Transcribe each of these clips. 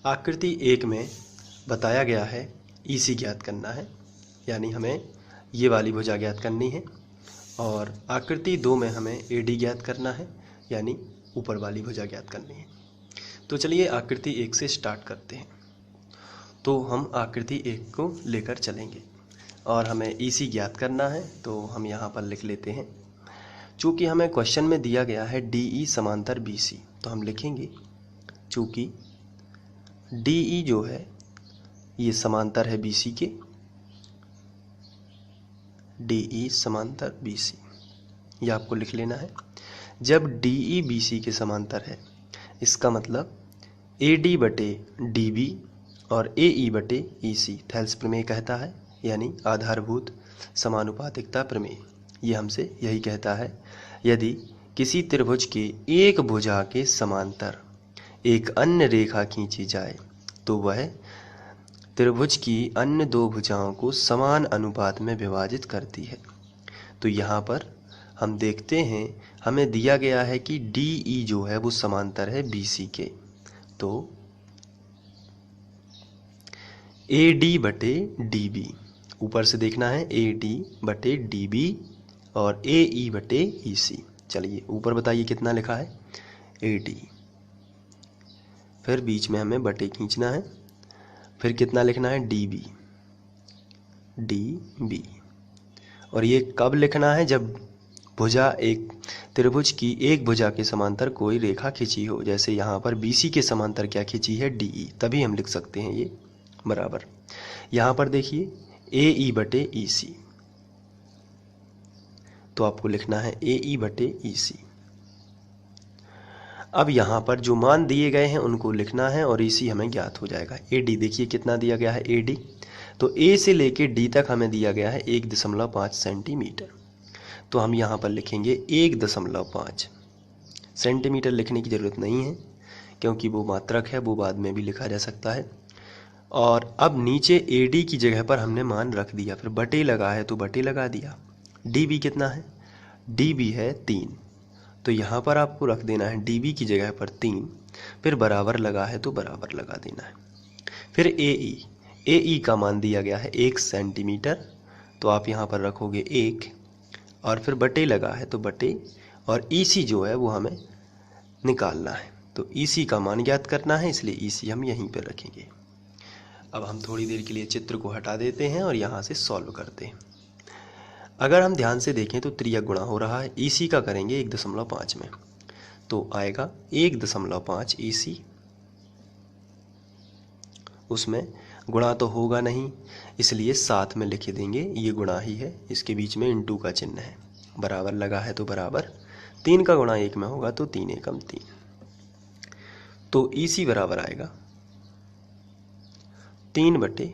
आकृति 1 में बताया गया है EC ज्ञात करना है, यानी हमें ये वाली भुजा ज्ञात करनी है। और आकृति 2 में हमें AD ज्ञात करना है, यानी ऊपर वाली भुजा ज्ञात करनी है। तो चलिए आकृति 1 से स्टार्ट करते हैं। तो हम आकृति 1 को लेकर चलेंगे और हमें EC ज्ञात करना है, तो हम यहाँ पर लिख लेते हैं। चूँकि हमें क्वेश्चन में दिया गया है DE समांतर BC, तो हम लिखेंगे चूँकि DE जो है ये समांतर है BC के, DE समांतर BC, ये आपको लिख लेना है। जब DE BC के समांतर है, इसका मतलब AD बटे DB और AE बटे EC थेल्स प्रमेय कहता है, यानी आधारभूत समानुपातिकता प्रमेय। ये हमसे यही कहता है, यदि किसी त्रिभुज के एक भुजा के समांतर एक अन्य रेखा खींची जाए तो वह त्रिभुज की अन्य दो भुजाओं को समान अनुपात में विभाजित करती है। तो यहाँ पर हम देखते हैं, हमें दिया गया है कि DE जो है वो समांतर है BC के, तो AD बटे DB, ऊपर से देखना है AD बटे DB और AE बटे EC। चलिए ऊपर बताइए कितना लिखा है AD, फिर बीच में हमें बटे खींचना है, फिर कितना लिखना है DB, और ये कब लिखना है, जब भुजा एक त्रिभुज की एक भुजा के समांतर कोई रेखा खींची हो। जैसे यहाँ पर BC के समांतर क्या खींची है DE, तभी हम लिख सकते हैं ये बराबर। यहाँ पर देखिए AE बटे EC, तो आपको लिखना है AE बटे EC। अब यहाँ पर जो मान दिए गए हैं उनको लिखना है और EC हमें ज्ञात हो जाएगा। AD देखिए कितना दिया गया है AD, तो A से लेके D तक हमें दिया गया है 1.5 सेंटीमीटर। तो हम यहाँ पर लिखेंगे 1.5 सेंटीमीटर। लिखने की ज़रूरत नहीं है क्योंकि वो मात्रक है, वो बाद में भी लिखा जा सकता है। और अब नीचे AD की जगह पर हमने मान रख दिया, फिर बटे लगा है तो बटे लगा दिया। DB कितना है, DB है 3, तो यहाँ पर आपको रख देना है DB की जगह पर 3, फिर बराबर लगा है तो बराबर लगा देना है। फिर AE का मान दिया गया है 1 सेंटीमीटर, तो आप यहाँ पर रखोगे 1, और फिर बटे लगा है तो बटे, और EC जो है वो हमें निकालना है, तो EC का मान ज्ञात करना है, इसलिए EC हम यहीं पर रखेंगे। अब हम थोड़ी देर के लिए चित्र को हटा देते हैं और यहाँ से सॉल्व करते हैं। अगर हम ध्यान से देखें तो त्रियक गुणा हो रहा है, EC का करेंगे 1.5 में, तो आएगा 1.5 EC। उसमें गुणा तो होगा नहीं, इसलिए साथ में लिख देंगे, ये गुणा ही है, इसके बीच में इंटू का चिन्ह है, बराबर लगा है तो बराबर। 3 का गुणा 1 में होगा तो 3 एकम 3, तो EC बराबर आएगा 3 बटे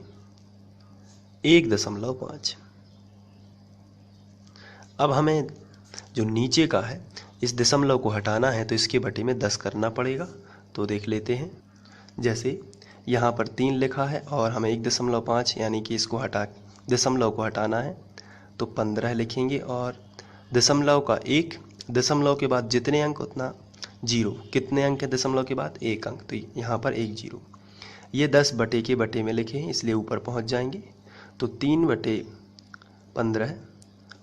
1.5। अब हमें जो नीचे का है इस दशमलव को हटाना है, तो इसके बटे में 10 करना पड़ेगा। तो देख लेते हैं, जैसे यहाँ पर 3 लिखा है और हमें 1.5 यानी कि इसको दशमलव को हटाना है, तो 15 लिखेंगे, और दशमलव का 1, दशमलव के बाद जितने अंक उतना 0, कितने अंक है दशमलव के बाद 1 अंक, तो यहाँ पर 1 0। ये 10 बटे के बटे में लिखे हैं, इसलिए ऊपर पहुँच जाएंगे, तो 3 बटे 15,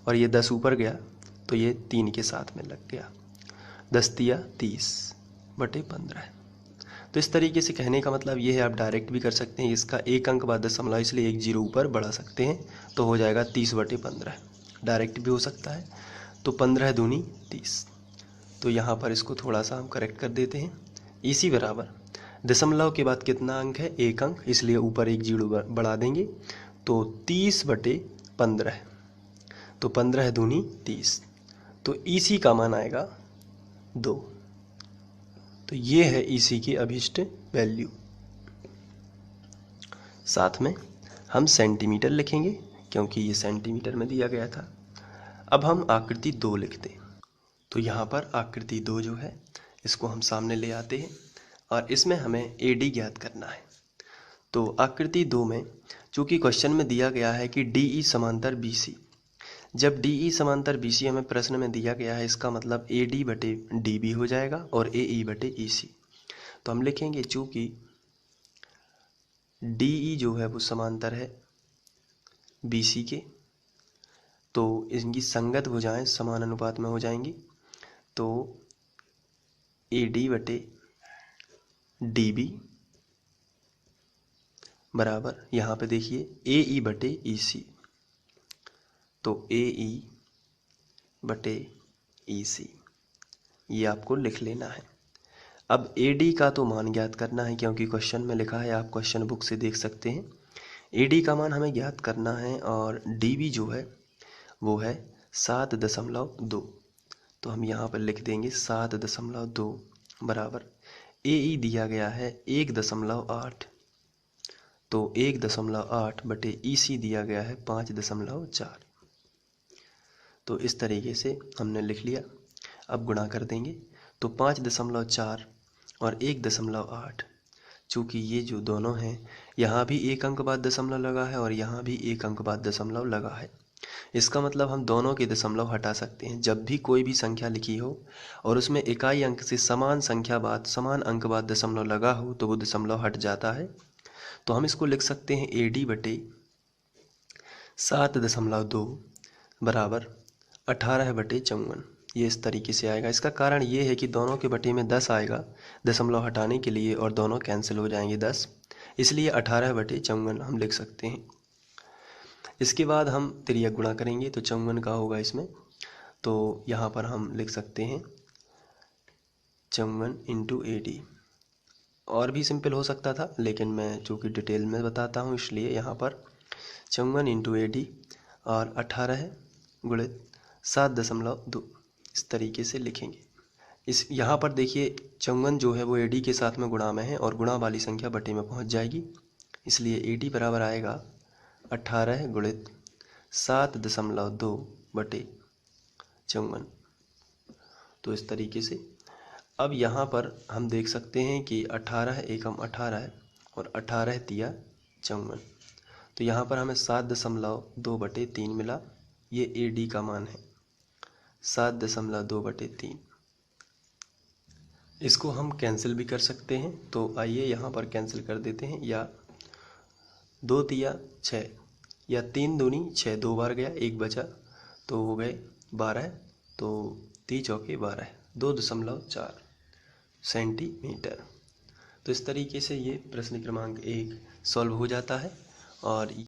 और ये 10 ऊपर गया तो ये 3 के साथ में लग गया, 10 तिया 30 बटे 15। तो इस तरीके से कहने का मतलब ये है, आप डायरेक्ट भी कर सकते हैं, इसका 1 अंक बाद दशमलव, इसलिए 1 0 ऊपर बढ़ा सकते हैं, तो हो जाएगा 30 बटे 15। डायरेक्ट भी हो सकता है, तो 15 दूनी 30। तो यहाँ पर इसको थोड़ा सा हम करेक्ट कर देते हैं। EC बराबर दशमलव के बाद कितना अंक है, 1 अंक, इसलिए ऊपर 1 0 बढ़ा देंगे, तो 30 बटे 15, तो 15 दूनी 30, तो EC का मान आएगा 2। तो ये है EC की अभीष्ट वैल्यू। साथ में हम सेंटीमीटर लिखेंगे क्योंकि ये सेंटीमीटर में दिया गया था। अब हम आकृति 2 लिखते हैं, तो यहाँ पर आकृति 2 जो है इसको हम सामने ले आते हैं और इसमें हमें AD ज्ञात करना है। तो आकृति 2 में चूँकि क्वेश्चन में दिया गया है कि DE समांतर BC, जब DE समांतर BC हमें प्रश्न में दिया गया है, इसका मतलब AD बटे DB हो जाएगा और AE बटे EC। तो हम लिखेंगे चूँकि DE जो है वो समांतर है BC के, तो इनकी संगत भुजाएं समान अनुपात में हो जाएंगी। तो AD बटे DB बराबर, यहाँ पे देखिए AE बटे EC, तो AE बटे EC ये आपको लिख लेना है। अब AD का तो मान ज्ञात करना है, क्योंकि क्वेश्चन में लिखा है, आप क्वेश्चन बुक से देख सकते हैं। AD का मान हमें ज्ञात करना है और DB जो है वो है 7.2, तो हम यहाँ पर लिख देंगे 7.2 बराबर AE दिया गया है 1.8, तो 1.8 बटे EC दिया गया है 5.4। तो इस तरीके से हमने लिख लिया। अब गुणा कर देंगे तो 5.4 और 1.8, चूँकि ये जो दोनों हैं यहाँ भी एक अंक बाद दशमलव लगा है और यहाँ भी एक अंक बाद दशमलव लगा है, इसका मतलब हम दोनों के दशमलव हटा सकते हैं। जब भी कोई भी संख्या लिखी हो और उसमें इकाई अंक से समान संख्या बाद समान अंक बाद दशमलव लगा हो तो वो दशमलव हट जाता है। तो हम इसको लिख सकते हैं AD बटे 7.2 बराबर 18 बटे 54। ये इस तरीके से आएगा। इसका कारण ये है कि दोनों के बटे में 10 आएगा दशमलव हटाने के लिए और दोनों कैंसिल हो जाएंगे 10, इसलिए 18 बटे 54 हम लिख सकते हैं। इसके बाद हम तिर्यक गुणा करेंगे तो 54 का होगा इसमें, तो यहाँ पर हम लिख सकते हैं 54 इंटू AD। और भी सिंपल हो सकता था, लेकिन मैं चूँकि डिटेल में बताता हूँ इसलिए यहाँ पर 54 इंटू AD और 18 गुणित 7.2 इस तरीके से लिखेंगे। इस यहाँ पर देखिए 54 जो है वो AD के साथ में गुणा में है और गुणा वाली संख्या बटे में पहुँच जाएगी, इसलिए AD बराबर आएगा 18 गुणित 7.2 बटे 54। तो इस तरीके से अब यहाँ पर हम देख सकते हैं कि 18 एकम 18 और 18 तिया 54, तो यहाँ पर हमें 7.2 बटे 3 मिला। ये AD का मान है 7.2 बटे 3। इसको हम कैंसिल भी कर सकते हैं, तो आइए यहाँ पर कैंसिल कर देते हैं। या 2 तिया 6 या 3 दूनी 6, 2 बार गया 1 बचा, तो हो गए 12, तो 3 चौके 12, 2.4 सेंटीमीटर। तो इस तरीके से ये प्रश्न क्रमांक 1 सॉल्व हो जाता है। और